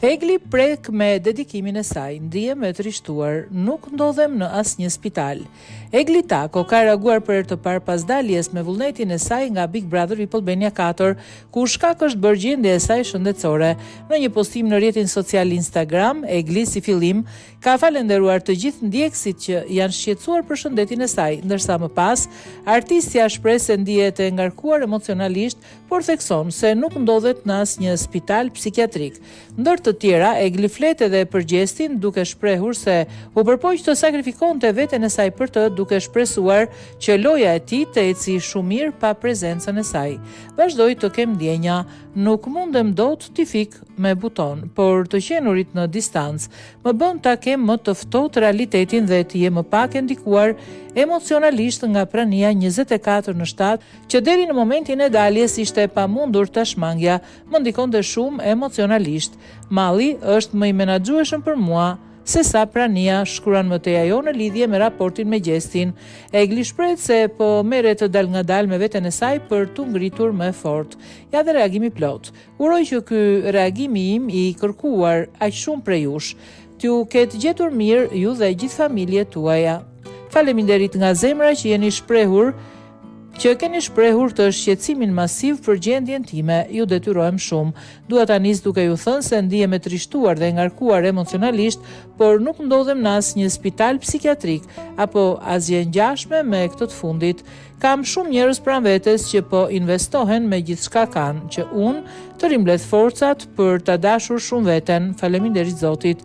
Egli prek me dedikimin e saj, ndihem e trishtuar, nuk ndodhem në asnjë spital. Egli Tako ka reaguar për herë të parë pas daljes me vullnetin e saj nga Big Brother VIP Albania 4, ku shkak është bërë gjendja e saj shëndetësore. Në një postim në rrjetin social Instagram, Egli si fillim ka falenderuar të gjithë ndjekësit që janë shqetësuar për shëndetin e saj, ndërsa më pas artistja shpreh se ndihet e ngarkuar emocionalisht, por thekson se nuk ndodhet në asnjë spital psikiatrik. Ndër të tjera, Egli flet edhe për gjestin, duke shprehur se u përpoq të sakrifikonte veten e saj për të, duke shpresuar që loja e tij të eci shumë mirë pa prezencën e saj. Vazhdoi të kem ndjenja, nuk mundem dot t'i fik me buton, por të qenurit në distancë më bën ta kem më të ftohtë realitetin dhe të jem më pak e ndikuar emocionalisht nga prania 24/7, që deri në momentin e daljes ishte pamundur ta shmangja, më ndikonte shumë emocionalisht. Malli është më i menaxhueshëm për mua se sa prania, shkruan më tej ajo në lidhje me raportin me gjestin. Egli shpreh se po merret të dal nga dal me veten e saj për t'u ngritur më fort. Ja dhe reagimi plot. Uroj që ky reagimi im i kërkuar aq shumë prej jush, t'ju ketë gjetur mirë ju dhe gjithë familjet tuaja. Faleminderit nga zemra që jeni shprehur, që keni shprehur të shqetësimin masiv për gjendjen time, ju detyrojmë shumë. Dua ta nis duke ju thënë se ndihem e trishtuar dhe ngarkuar emocionalisht, por nuk ndodhem në asnjë spital psikiatrik apo asgjë ngjashme me këtë të fundit. Kam shumë njerëz pranë vetes që po investohen me gjithçka kanë, që unë të rimbledh forcat për ta dashur shumë veten. Faleminderit Zotit.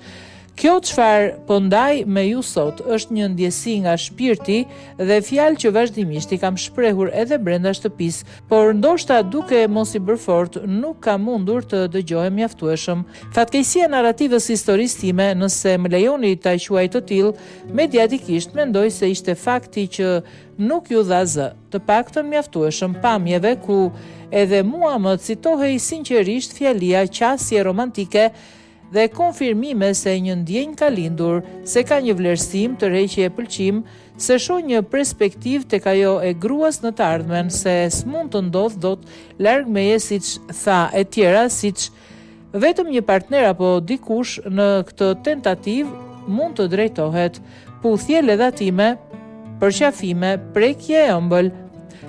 Kjo çfarë po ndaj me ju sot është një ndjesi nga shpirti dhe fjalë që vazhdimisht i kam shprehur edhe brenda shtëpisë, por ndoshta duke mos i bërë fort, nuk kam mundur të dëgjohem mjaftueshëm. Fatkeqësia e narrativës historisë time, nëse më lejoni ta quaj të tillë, mediatikisht mendoj se ishte fakti që nuk ju dha zë, të paktën mjaftueshëm pamjeve ku edhe mua më citohej sinqerisht fjalia qasje romantike dhe konfirmime se një ndjenjë ka lindur, se ka një vlerësim të rreqje e pëlqim, se shoh një perspektiv tek ajo e gruas në të ardhmen, se s'mund të ndodh dot larg meje siç tha e tjera, siç vetëm një partner apo dikush në këtë tentativë mund të drejtohet. Puthje ledhatime, përqafime, prekje e ëmbël,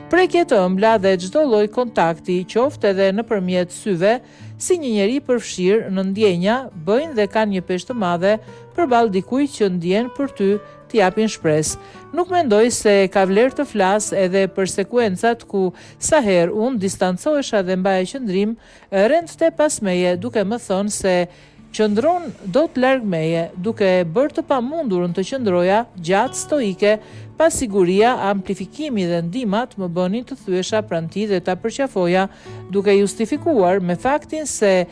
prekje të ëmbla dhe çdo lloj kontakti, qoftë edhe nëpërmjet syve, si një njeri përfshirë në ndjenja, bëjnë dhe kanë një peshë të madhe përballë dikujt që ndjen për ty të japin shpresë. Nuk mendoj se ka vlerë të flas edhe për sekuencat ku sa herë unë distancohesha dhe mbaja qëndrim rrente pas meje, duke më thënë se qëndron dot larg meje, duke bërë të pamundurën të qëndroja gjatë stoike, pas siguria, amplifikimi dhe ndimat më bënin të thyesha pranë tij dhe ta përqafoja, duke justifikuar me faktin se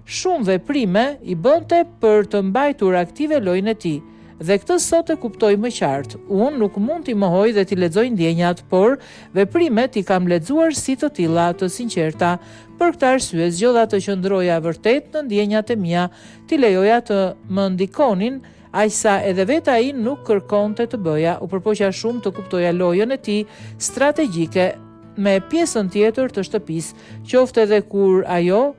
shumë veprime i bënte për të mbajtur aktive lojën e tij. Dhe këtë sot e kuptoj më qartë. Unë nuk mund t'i mohoj dhe t'i lexoj ndjenjat, por veprimet i kam lexuar si të tilla të sinqerta. Për këtë arsye zgjodha të qëndroja vërtet në ndjenjat e mia, t'i lejoja të më ndikonin, aqsa edhe vetë ai nuk kërkonte të bëja. U përpoqja shumë të kuptoja lojën e tij strategjike me pjesën tjetër të shtëpisë, qoftë edhe kur ajo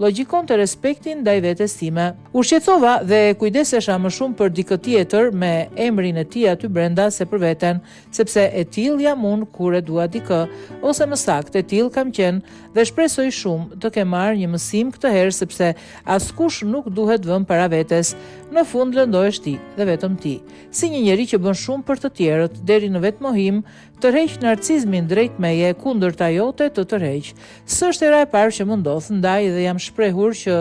logjikon të respektin ndaj vetes time. U shqetësova dhe kujdesesha më shumë për dikë tjetër me emrin e tij aty brenda se për veten, sepse e tillë jam unë kur e dua dikë, ose më saktë e tillë kam qenë dhe shpresoj shumë të kem marrë një mësim këtë herë, sepse askush nuk duhet vënë para vetes. Në fund lëndohesh ti dhe vetëm ti. Si një njeri që bën shumë për të tjerët, deri në vetmohim, tërheq narcizmin drejt meje, kundërta jote të tërheq. S'është hera e parë që më ndodh, ndaj dhe jam shprehur që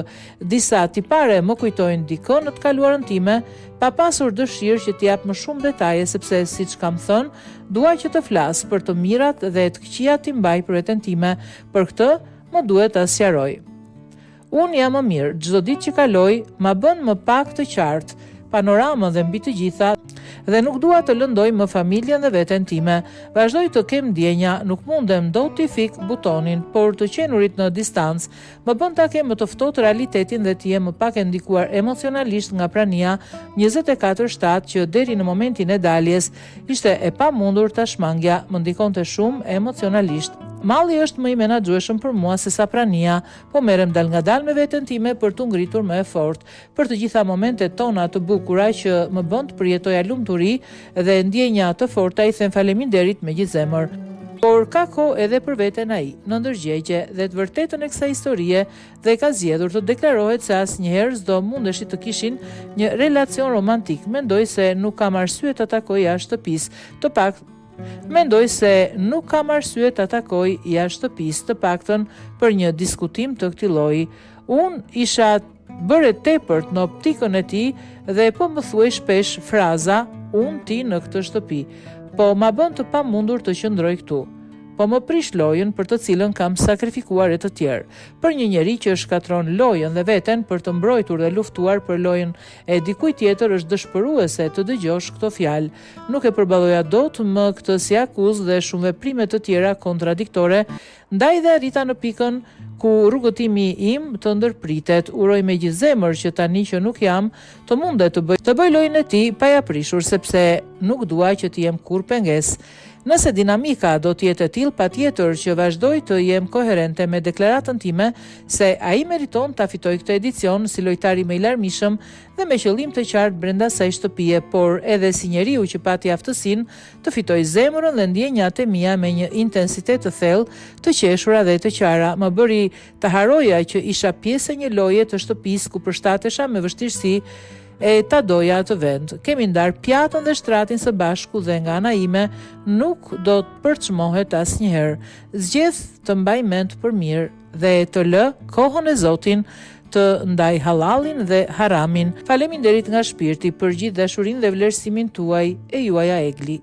disa tipare më kujtojnë dikë në të kaluarën time, pa pasur dëshirë që t'i jap më shumë detaje, sepse siç kam thënë, dua që të flas për të mirat dhe të këqijat t'i mbaj për veten time. Për këtë më duhet ta sqaroj. Unë jam më mirë, çdo ditë që kaloj ma bën më pak të qartë, panoramën dhe mbi të gjitha, dhe nuk dua të lëndoj më familjen dhe veten time. Vazhdoj të kem ndjenja, nuk mundem dot t'i fik butonin, por të qenurit në distancë më bën ta kem më të ftohtë realitetin dhe të jem më pak e ndikuar emocionalisht nga prania 24/7 që deri në momentin e daljes ishte e pamundur ta shmangja, më ndikonte shumë emocionalisht. Malli është më i menaxhueshëm për mua se sa prania, po merrem dal ngadalë me veten time për t'u ngritur më e fortë, për të gjitha momentet tona të bukura që më bën të përjetoja lumturi dhe ndjenja të forta. I them faleminderit me gjithë zemër. Por ka kohë edhe për veten ai, në ndërgjegje dhe të vërtetën e kësaj historie dhe ka zgjedhur të deklarohet se asnjëherë s'do mundeshi të kishin një relacion romantik. Mendoj se nuk kam arsye të takoj jashtë shtëpisë, të paktën për një diskutim të këtij lloji. Unë isha bërë tepërt në optikën e tij dhe po më thuaj shpesh fraza unë ti në këtë shtëpi. Po ma bën të pamundur të qëndroj këtu. Po më prish lojën për të cilën kam sakrifikuar e të tjerë. Për një njeri që shkatron lojën dhe veten për të mbrojtur dhe luftuar për lojën e dikujt tjetër është dëshpëruese të dëgjosh këto fjalë. Nuk e përballoja dot më këtë si akuzë dhe shumë veprime të tjera kontradiktore, ndaj dhe arrita në pikën ku rrugëtimi im të ndërpritet. Uroj me gjithë zemër që tani që nuk jam, të mundet të bëj lojën e tij pa ja prishur, sepse nuk dua që të jem kur pengesë. Nëse dinamika do t'jetë e tillë, patjetër që vazhdoj të jem koherente me deklaratën time se ai meriton ta fitojë këtë edicion si lojtari më i larmishëm dhe me qëllim të qartë brenda asaj shtëpie, por edhe si njeriu që pati aftësinë të fitojë zemrën dhe ndjenjat e mia me një intensitet të thellë, të qeshura dhe të qara. Më bëri të haroja që isha pjesë e një loje të shtëpisë ku përshtatesha me vështirësi e ta doja atë vend. Kemi ndar pjatën dhe shtratin së bashku dhe nga ana ime nuk do të përçmohet asnjëherë. Zgjedh të mbaj mend për mirë dhe të lë kohën e Zotin të ndaj hallalin dhe haramin. Faleminderit nga shpirti për gjithë dashurinë dhe vlerësimin tuaj. E juaja Egli.